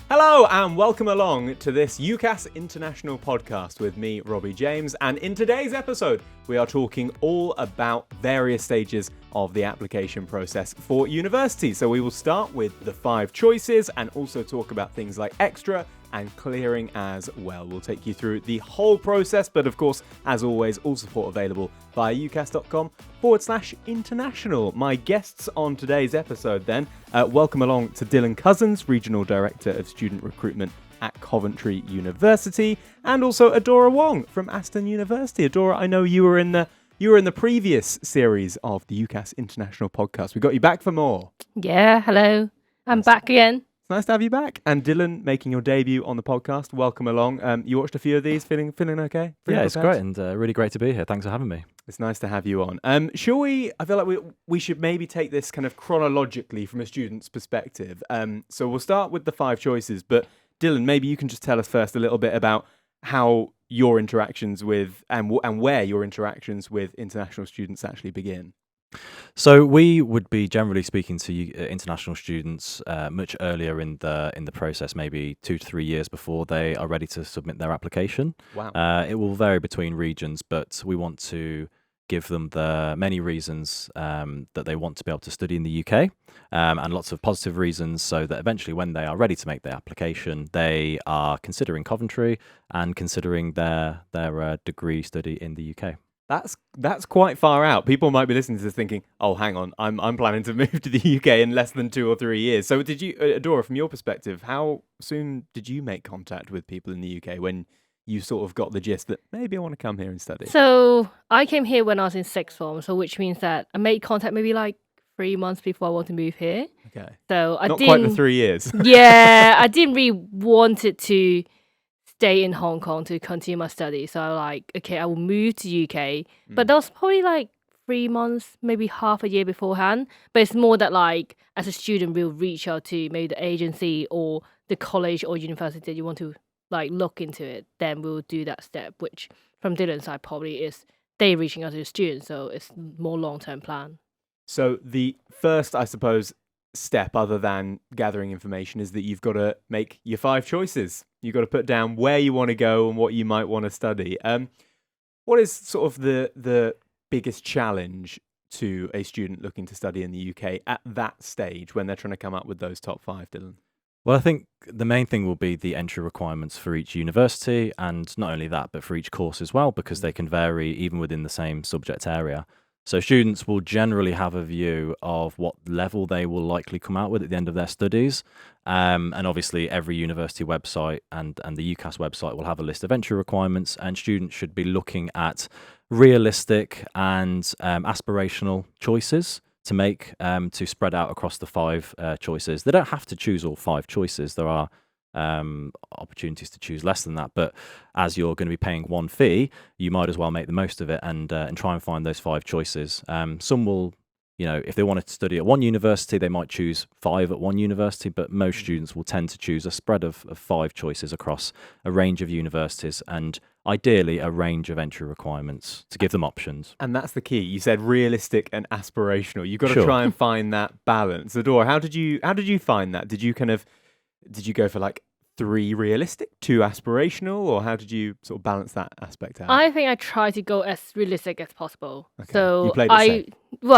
Hello and welcome along to this UCAS International podcast with me, Robbie James. And in today's episode, we are talking all about various stages of the application process for university. So we will start with the 5 choices and also talk about things like extra and clearing as well. We'll take you through the whole process, but of course, as always, all support available via ucas.com/international. My guests on today's episode then, welcome along to Dylan Cozens, Regional Director of Student Recruitment at Coventry University, and also Adora Wong from Aston University. Adora, I know you were in the previous series of the UCAS International podcast. We got you back for more. Yeah, hello. I'm back again. It's nice to have you back. And Dylan, making your debut on the podcast. Welcome along. You watched a few of these, feeling okay? Yeah, it's great and really great to be here. Thanks for having me. It's nice to have you on. Shall we? I feel like we should maybe take this kind of chronologically from a student's perspective. So we'll start with the 5 choices. But Dylan, maybe you can just tell us first a little bit about how your interactions with and where your interactions with international students actually begin. So we would be generally speaking to international students much earlier in the process, maybe 2 to 3 years before they are ready to submit their application. Wow. It will vary between regions, but we want to give them the many reasons that they want to be able to study in the UK, and lots of positive reasons, so that eventually when they are ready to make their application, they are considering Coventry and considering their degree study in the UK. That's quite far out. People might be listening to this thinking, "Oh, hang on, I'm planning to move to the UK in less than 2 or 3 years." So, did you, Adora, from your perspective, how soon did you make contact with people in the UK when you sort of got the gist that maybe I want to come here and study? So I came here when I was in 6th form, so which means that I made contact maybe like 3 months before I want to move here. Okay. So I Not didn't quite the 3 years. Yeah, I didn't really wanted to stay in Hong Kong to continue my study. So I was like, okay, I will move to UK. But that was probably like 3 months, maybe half a year beforehand. But it's more that like as a student, we'll reach out to maybe the agency or the college or university that you want to like look into it. Then we'll do that step, which from Dylan's side probably is they reaching out to the students. So it's more long-term plan. So the first, I suppose, step other than gathering information is that you've got to make your 5 choices. You've got to put down where you want to go and what you might want to study. What is sort of the biggest challenge to a student looking to study in the UK at that stage when they're trying to come up with those top 5, Dylan? Well, I think the main thing will be the entry requirements for each university, and not only that, but for each course as well, because they can vary even within the same subject area. So students will generally have a view of what level they will likely come out with at the end of their studies. And obviously every university website and the UCAS website will have a list of entry requirements, and students should be looking at realistic and aspirational choices to make to spread out across the 5 choices. They don't have to choose all 5 choices. There are opportunities to choose less than that, but as you're going to be paying one fee, you might as well make the most of it and try and find those 5 choices. Some will, if they wanted to study at one university, they might choose 5 at one university, but most students will tend to choose a spread of 5 choices across a range of universities, and ideally a range of entry requirements to give them options. And that's the key. You said realistic and aspirational. You've got to Sure. try and find that balance. Adora, how did you find that? Did you go for like 3 realistic, 2 aspirational, or how did you sort of balance that aspect out? I think I try to go as realistic as possible. Okay. So You played it safe.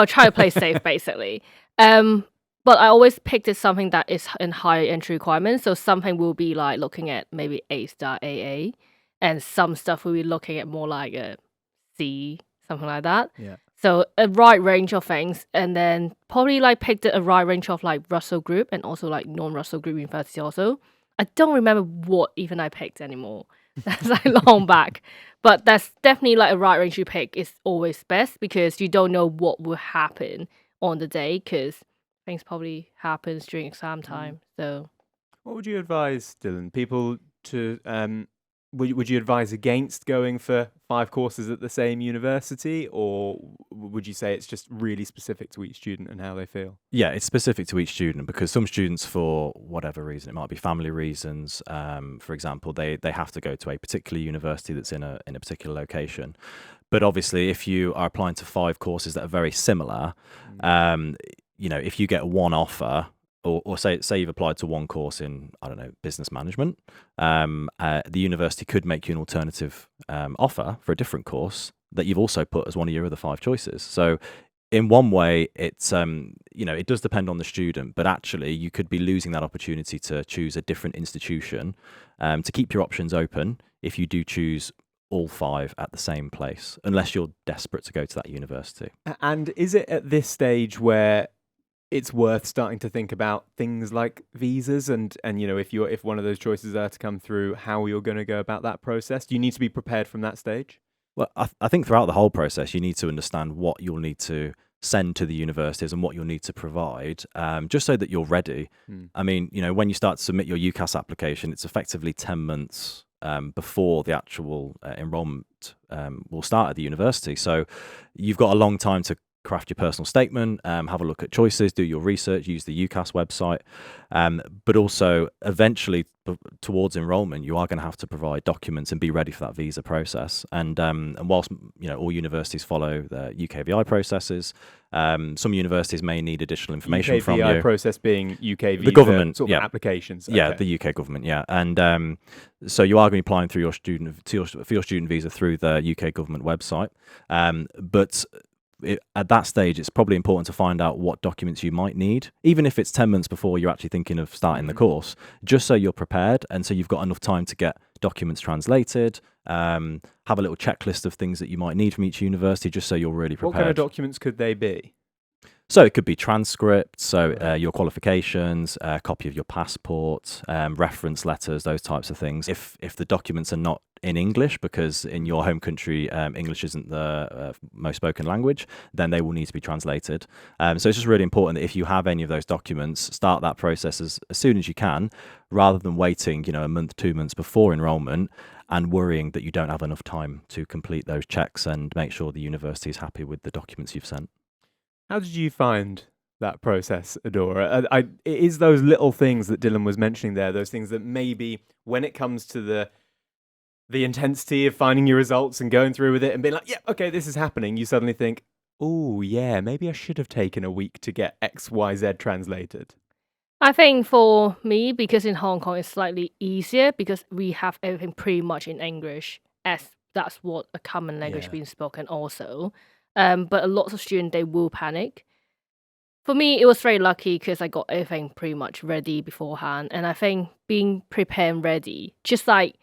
try to play safe basically. But I always picked something that is in higher entry requirements. So something will be like looking at maybe A-star AA, and some stuff will be looking at more like a C, something like that. Yeah. So a wide range of things, and then probably like picked a wide range of like Russell Group and also like non-Russell Group university also. I don't remember what even I picked anymore. That's like long back. But that's definitely like a right range you pick is always best, because you don't know what will happen on the day, because things probably happens during exam time. So What would you advise, Dylan? People to would you advise against going for 5 courses at the same university, or would you say it's just really specific to each student and how they feel? Yeah, it's specific to each student, because some students, for whatever reason, it might be family reasons, for example, they have to go to a particular university that's in a particular location. But obviously, if you are applying to 5 courses that are very similar, if you get one offer or say you've applied to one course in, I don't know, business management, the university could make you an alternative offer for a different course that you've also put as one of your other 5 choices. So in one way, it's it does depend on the student, but actually you could be losing that opportunity to choose a different institution, to keep your options open if you do choose all 5 at the same place, unless you're desperate to go to that university. And is it at this stage where it's worth starting to think about things like visas and if one of those choices are to come through, how you're going to go about that process? Do you need to be prepared from that stage? Well, I think throughout the whole process, you need to understand what you'll need to send to the universities and what you'll need to provide, just so that you're ready. I mean, when you start to submit your UCAS application, it's effectively 10 months before the actual enrolment will start at the university. So you've got a long time to craft your personal statement, have a look at choices, do your research, use the UCAS website, but also eventually towards enrolment, you are going to have to provide documents and be ready for that visa process. And whilst all universities follow the UKVI processes, some universities may need additional information from you. UKVI process being UK visa, the government, sort of applications. Yeah, Okay. the UK government, yeah. And so you are going to be applying through your for your student visa through the UK government website, but at that stage, it's probably important to find out what documents you might need, even if it's 10 months before you're actually thinking of starting the course, just so you're prepared and so you've got enough time to get documents translated, have a little checklist of things that you might need from each university, just so you're really prepared. What kind of documents could they be? So it could be transcripts, so your qualifications, a copy of your passport, reference letters, those types of things. If the documents are not in English, because in your home country English isn't the most spoken language, then they will need to be translated. So it's just really important that if you have any of those documents, start that process as soon as you can, rather than waiting a month, 2 months before enrolment and worrying that you don't have enough time to complete those checks and make sure the university is happy with the documents you've sent. How did you find that process, Adora? It is those little things that Dylan was mentioning there, those things that maybe when it comes to the intensity of finding your results and going through with it and being like, yeah, okay, this is happening, you suddenly think, oh, yeah, maybe I should have taken a week to get XYZ translated. I think for me, because in Hong Kong it's slightly easier because we have everything pretty much in English, as that's what a common language being spoken also. But a lot of students, they will panic. For me, it was very lucky because I got everything pretty much ready beforehand. And I think being prepared and ready, just like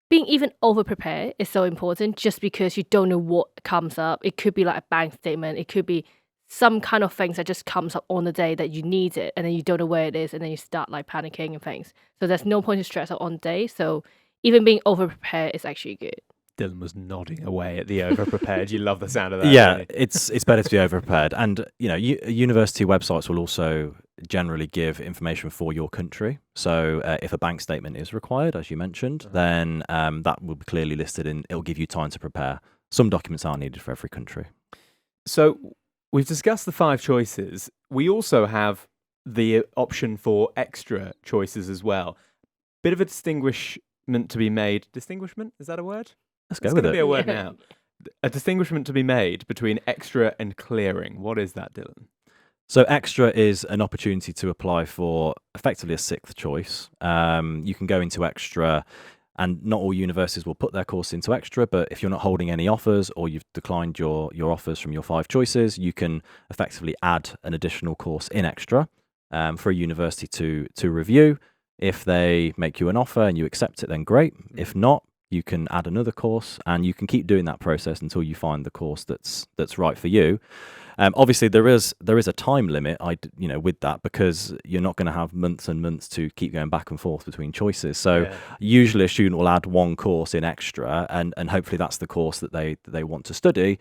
being even over-prepared is so important, just because you don't know what comes up. It could be like a bank statement. It could be some kind of things that just comes up on the day that you need it, and then you don't know where it is, and then you start like panicking and things. So there's no point to stress out on the day. So even being over-prepared is actually good. Dylan was nodding away at the over-prepared. You love the sound of that. Yeah, don't you? it's better to be over-prepared. And, university websites will also generally give information for your country. So if a bank statement is required, as you mentioned, then that will be clearly listed and it'll give you time to prepare. Some documents are needed for every country. So we've discussed the 5 choices. We also have the option for extra choices as well. Bit of a distinguishment to be made. Distinguishment? Is that a word? Let's go It's with going to it. be a word now. A distinguishment to be made between extra and clearing. What is that, Dylan? So extra is an opportunity to apply for effectively a 6th choice. You can go into extra, and not all universities will put their course into extra, but if you're not holding any offers or you've declined your offers from your 5 choices, you can effectively add an additional course in extra for a university to review. If they make you an offer and you accept it, then great. If not, you can add another course, and you can keep doing that process until you find the course that's right for you. Obviously, there is a time limit, with that, because you're not going to have months and months to keep going back and forth between choices. So usually, a student will add one course in extra, and hopefully that's the course that they want to study.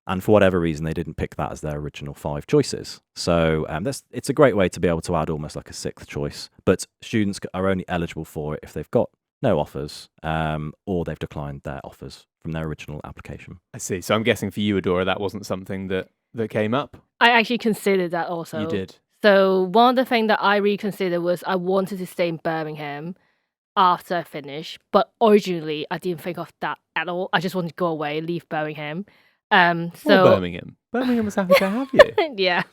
And for whatever reason, they didn't pick that as their original 5 choices. So it's a great way to be able to add almost like a 6th choice. But students are only eligible for it if they've got no offers, or they've declined their offers from their original application. I see. So I'm guessing for you, Adora, that wasn't something that came up? I actually considered that also. You did? So one of the things that I reconsidered was I wanted to stay in Birmingham after I finished, but originally I didn't think of that at all. I just wanted to go away, leave Birmingham. Birmingham. Birmingham was happy to have you. Yeah.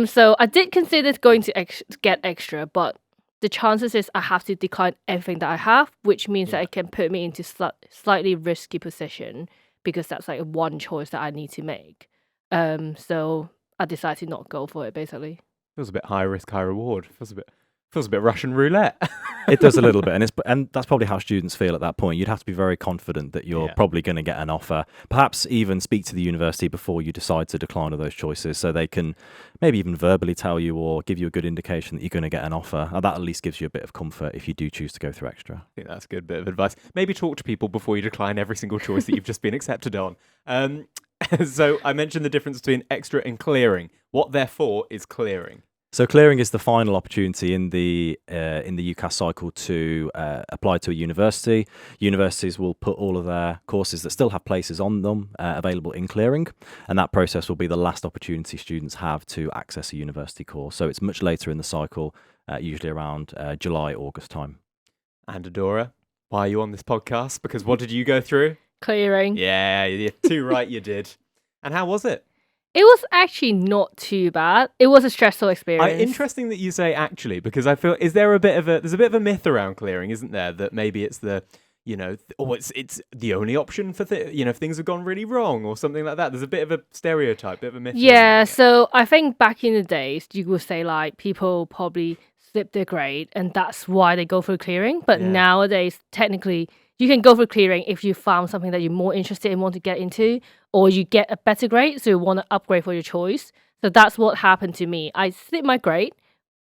So I did consider going to get extra, but the chances is I have to decline everything that I have, which means that Yeah. it can put me into slightly risky position because that's like one choice that I need to make. So I decided to not go for it basically. Feels a bit high risk, high reward. Feels a bit Russian roulette. It does a little bit, and that's probably how students feel at that point. You'd have to be very confident that you're Yeah. probably going to get an offer. Perhaps even speak to the university before you decide to decline of those choices, so they can maybe even verbally tell you or give you a good indication that you're going to get an offer. And that at least gives you a bit of comfort if you do choose to go through extra. I think that's a good bit of advice. Maybe talk to people before you decline every single choice that you've just been accepted on. So I mentioned the difference between extra and clearing. What therefore is clearing? So clearing is the final opportunity in the UCAS cycle to apply to a university. Universities will put all of their courses that still have places on them available in clearing, and that process will be the last opportunity students have to access a university course. So it's much later in the cycle, usually around July, August time. And Adora, why are you on this podcast? Because what did you go through? Clearing. Yeah, you're too right, you did. And how was it? It was actually not too bad. It was a stressful experience. Interesting that you say actually, because I feel there's a bit of a myth around clearing, isn't there? That maybe it's it's the only option for if things have gone really wrong or something like that. There's a bit of a stereotype, bit of a myth. Yeah, so I think back in the days, you would say like people probably slip their grade and that's why they go for clearing. But Yeah. nowadays, technically, you can go for clearing if you found something that you're more interested in, want to get into, or you get a better grade, so you want to upgrade for your choice. So that's what happened to me. I slipped my grade,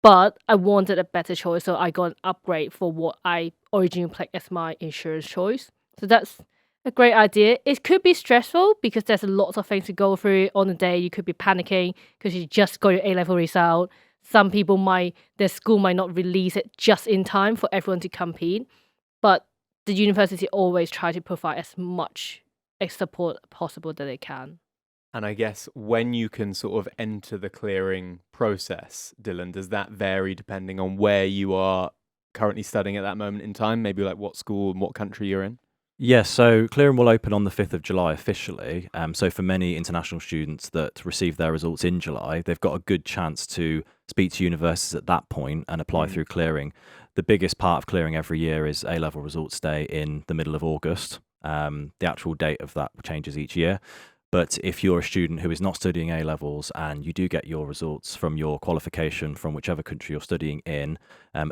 but I wanted a better choice, so I got an upgrade for what I originally picked as my insurance choice. So that's a great idea. It could be stressful because there's lots of things to go through on the day. You could be panicking because you just got your A-level result. Some people their school might not release it just in time for everyone to compete. But the university always try to provide as much support possible that they can. And I guess when you can sort of enter the clearing process, Dylan, does that vary depending on where you are currently studying at that moment in time? Maybe like what school and what country you're in? Yes, so clearing will open on the 5th of July officially. So for many international students that receive their results in July, they've got a good chance to speak to universities at that point and apply through clearing. The biggest part of clearing every year is A-level results day in the middle of August. The actual date of that changes each year. But if you're a student who is not studying A-levels and you do get your results from your qualification from whichever country you're studying in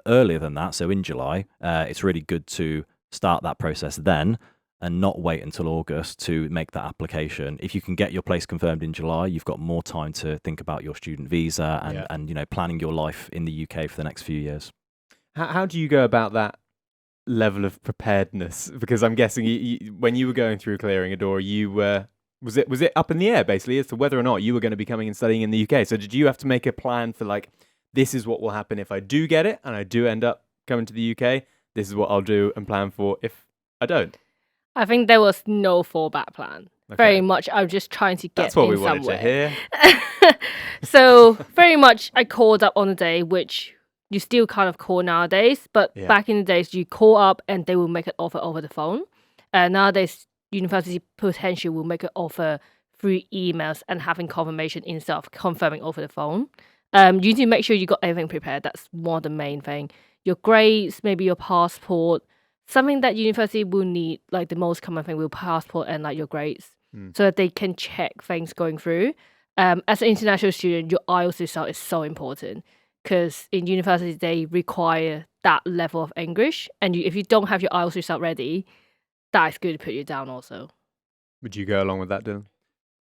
earlier than that, so in July, it's really good to start that process then and not wait until August to make that application. If you can get your place confirmed in July, you've got more time to think about your student visa and planning your life in the UK for the next few years. How do you go about that level of preparedness? Because I'm guessing when you were going through clearing, Adora, you was it up in the air basically as to whether or not you were going to be coming and studying in the UK? So did you have to make a plan for like, this is what will happen if I do get it and I do end up coming to the UK? This is what I'll do and plan for if I don't. I think there was no fallback plan. Okay. Very much, I was just trying to get That's what in we wanted somewhere. to hear. So very much, I called up on the day, which you still kind of call nowadays. But Yeah. back in the days, you call up and they will make an offer over the phone. Nowadays, university potentially will make an offer through emails and having confirmation instead of confirming over the phone. You need to make sure you got everything prepared. That's one of the main thing. Your grades, maybe your passport, something that university will need, like the most common thing will passport and like your grades, so that they can check things going through. As an international student, your IELTS result is so important because in university they require that level of English, and if you don't have your IELTS result ready, that is good to put you down also. Would you go along with that, Dylan?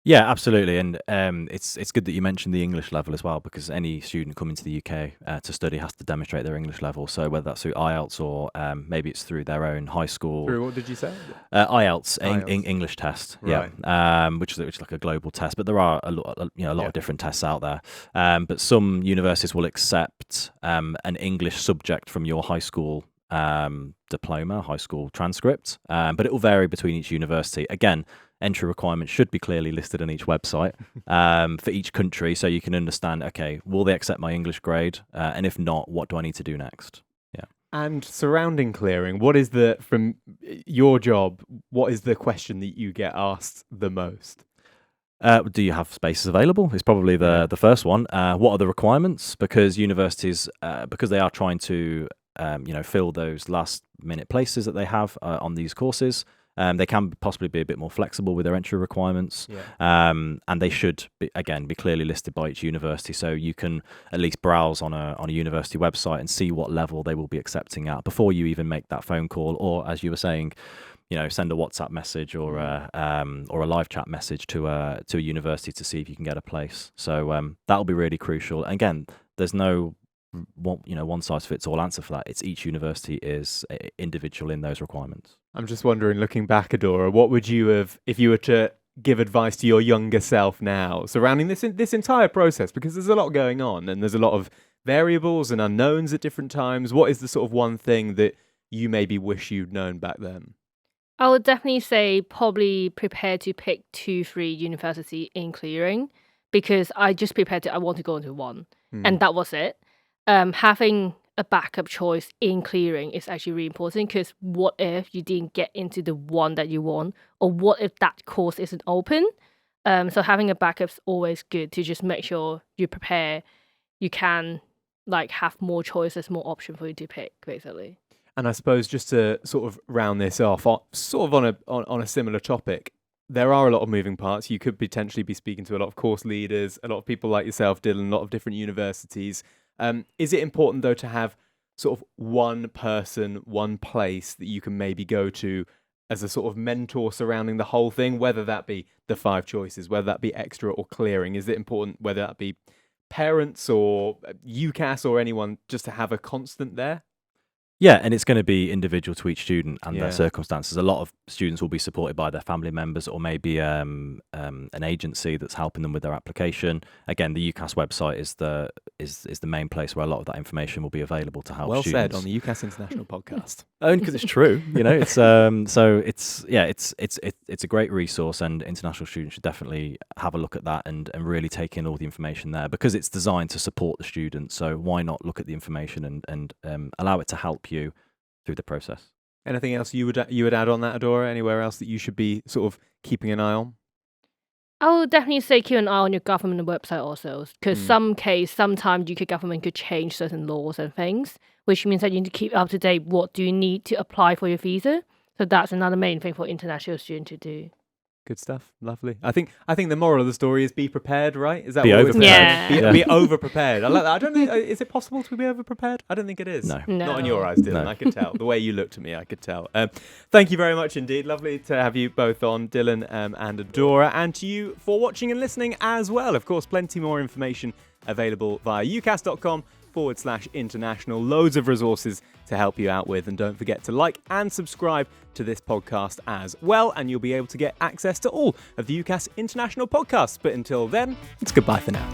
Yeah, absolutely, and it's good that you mentioned the English level as well, because any student coming to the UK to study has to demonstrate their English level. So whether that's through IELTS or maybe it's through their own high school. Through what did you say? IELTS, IELTS. English test, Right. yeah, which is like a global test. But there are a lot of different tests out there. But some universities will accept an English subject from your high school diploma, high school transcript, but it will vary between each university. Again, entry requirements should be clearly listed on each website for each country, so you can understand, okay, will they accept my English grade? And if not, what do I need to do next? Yeah. And surrounding clearing, from your job, what is the question that you get asked the most? Do you have spaces available? It's probably the first one. What are the requirements? Because universities, because they are trying to fill those last minute places that they have on these courses, they can possibly be a bit more flexible with their entry requirements. And they should be clearly listed by each university, so you can at least browse on a university website and see what level they will be accepting at before you even make that phone call, or as you were saying, send a WhatsApp message or a live chat message to a university to see if you can get a place. So that'll be really crucial. And again, there's no one size fits all answer for that. It's each university is individual in those requirements. I'm just wondering, looking back, Adora, what would you have, if you were to give advice to your younger self now surrounding this entire process? Because there's a lot going on and there's a lot of variables and unknowns at different times. What is the sort of one thing that you maybe wish you'd known back then? I would definitely say probably prepare to pick 2-3 university in clearing, because I just prepared I want to go into one, and that was it. Having a backup choice in clearing is actually really important, because what if you didn't get into the one that you want, or what if that course isn't open? So having a backup is always good to just make sure you prepare. You can have more choices, more options for you to pick, basically. And I suppose just to sort of round this off, sort of on a similar topic, there are a lot of moving parts. You could potentially be speaking to a lot of course leaders, a lot of people like yourself, Dylan, a lot of different universities. Is it important, though, to have sort of one person, one place that you can maybe go to as a sort of mentor surrounding the whole thing, whether that be the 5 choices, whether that be extra or clearing? Is it important, whether that be parents or UCAS or anyone, just to have a constant there? Yeah, and it's going to be individual to each student and their circumstances. A lot of students will be supported by their family members, or maybe an agency that's helping them with their application. Again, the UCAS website is the main place where a lot of that information will be available to help students. Well said on the UCAS International podcast. Only because it's true, it's so it's a great resource, and international students should definitely have a look at that and really take in all the information there, because it's designed to support the students. So why not look at the information and allow it to help you through the process. Anything else you would add on that, Adora? Anywhere else that you should be sort of keeping an eye on? I would definitely say keep an eye on your government website also, because sometimes UK government could change certain laws and things, which means that you need to keep up to date. What do you need to apply for your visa? So that's another main thing for international students to do. Good stuff. Lovely. I think the moral of the story is be prepared, right? Is that be what over prepared? Yeah. Be over prepared. I like that. I don't think, is it possible to be over prepared? I don't think it is. No. Not in your eyes, Dylan. No. I could tell. The way you looked at me, I could tell. Thank you very much indeed. Lovely to have you both on, Dylan and Adora, and to you for watching and listening as well. Of course, plenty more information available via ucas.com/international. Loads of resources to help you out with. And don't forget to like and subscribe to this podcast as well, and you'll be able to get access to all of the UCAS International podcasts. But until then, it's goodbye for now.